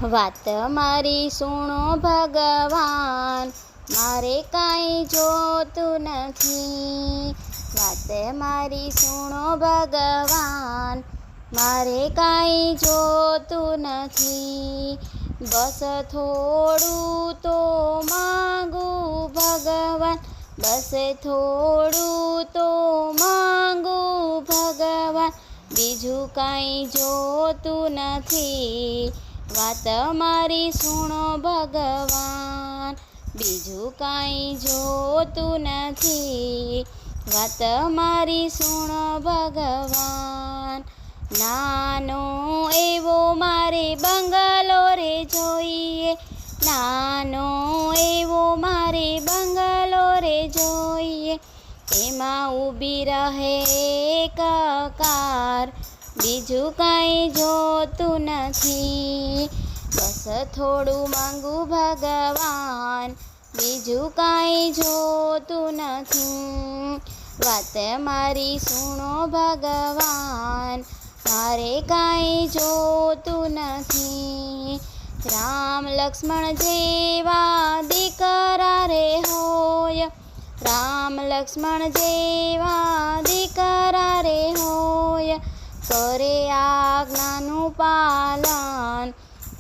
વાત મારી સુણો ભગવાન, મારે કાંઈ જોતું નથી. વાત મારી સુણો ભગવાન, મારે કાંઈ જોતું નથી. બસ થોડું તો માંગું ભગવાન, બસ થોડું તો માંગું ભગવાન, બીજું કાંઈ જોતું નથી. વાત મારી સુણો ભગવાન, બીજું કાંઈ જોતું નથી. વાત મારી સુણો ભગવાન. નાનો એવો મારે બંગલો રે જોઈએ, નાનો એવો મારે બંગલો રે જોઈએ. એમાં ઊભી રહે એક કાર, બીજું કાંઈ જોતું નથી. બસ થોડું માંગું ભગવાન, બીજું કાંઈ જોતું નથી. વાત મારી સુણો ભગવાન, મારે કાંઈ જોતું નથી. રામ લક્ષ્મણ જેવા દીકરા રે હોય, રામ લક્ષ્મણ જેવા દીકરા રે હોય. કરે આજ્ઞાનું પાલન,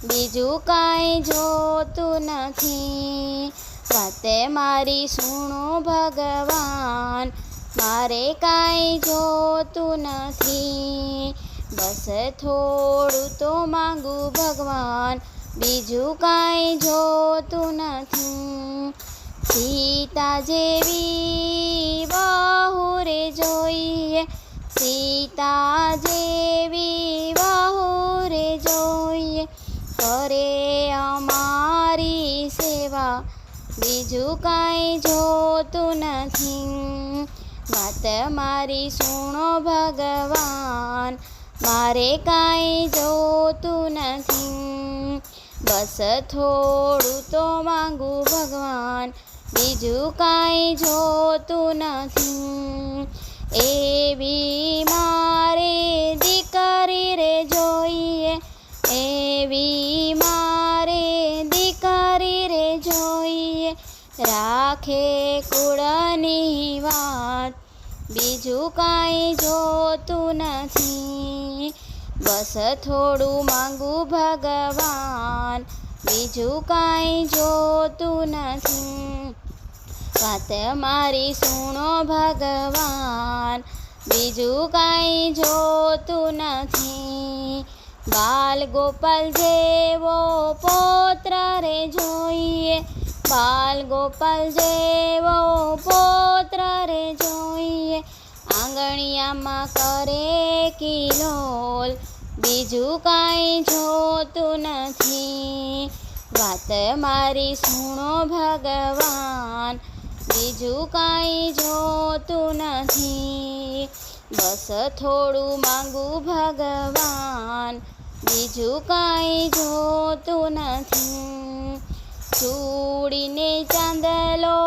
બીજું કાંઈ જોતું નથી. વાત મારી સુણો ભગવાન, મારે કાંઈ જોતું નથી. બસ થોડું તો માંગું ભગવાન, બીજું કાંઈ જોતું નથી. સીતા જેવી વહુ રે જોઈએ, સીતા જેવી વહુ રે જોઈએ. કરે અમારી સેવા, બીજું કાંઈ જોતું નથી. વાત મારી સુણો ભગવાન, મારે કાંઈ જોતું નથી. બસ થોડું તો માંગું ભગવાન, બીજું કાંઈ જોતું નથી. એવી મારે દીકરી રે જોઈએ, એવી મારે દીકરી રે જોઈએ. રાખે કુળની વાત, બીજું કાંઈ જોતું નથી. બસ થોડું માંગું ભગવાન, બીજું કાંઈ જોતું નથી. વાત મારી સુણો ભગવાન, બીજું કાંઈ જોતું નથી. બાલ ગોપાલ જેવો પુત્ર રે જોઈએ, બાલ ગોપાલ જેવો પુત્ર રે જોઈએ. આંગણિયામાં કરે કિલોલ, બીજું કાંઈ જોતું નથી. વાત મારી સુણો ભગવાન, બીજું કાંઈ જોતું નથી. બસ થોડું માંગું ભગવાન, બીજું કાંઈ જોતું નથી. ચૂડીને ચાંદલો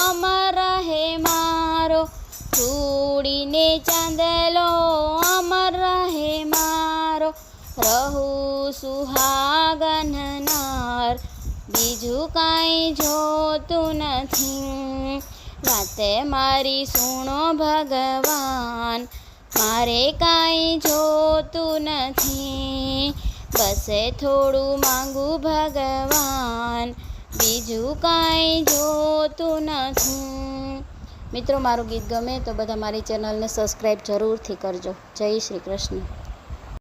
અમર રહે મારો, ચૂડીને ચાંદલો અમર રહે મારો. રહું સુહાગન નાર, બીજું કાંઈ જોતું નથી. વાત મારી સુણો ભગવાન, મારે કાંઈ જોતું નથી. બસ થોડું માંગું ભગવાન, બીજું કાંઈ જોતું નથી. મિત્રો, મારું ગીત ગમે તો બધા મારી ચેનલને સબસ્ક્રાઈબ જરૂરથી કરજો. જય શ્રી કૃષ્ણ.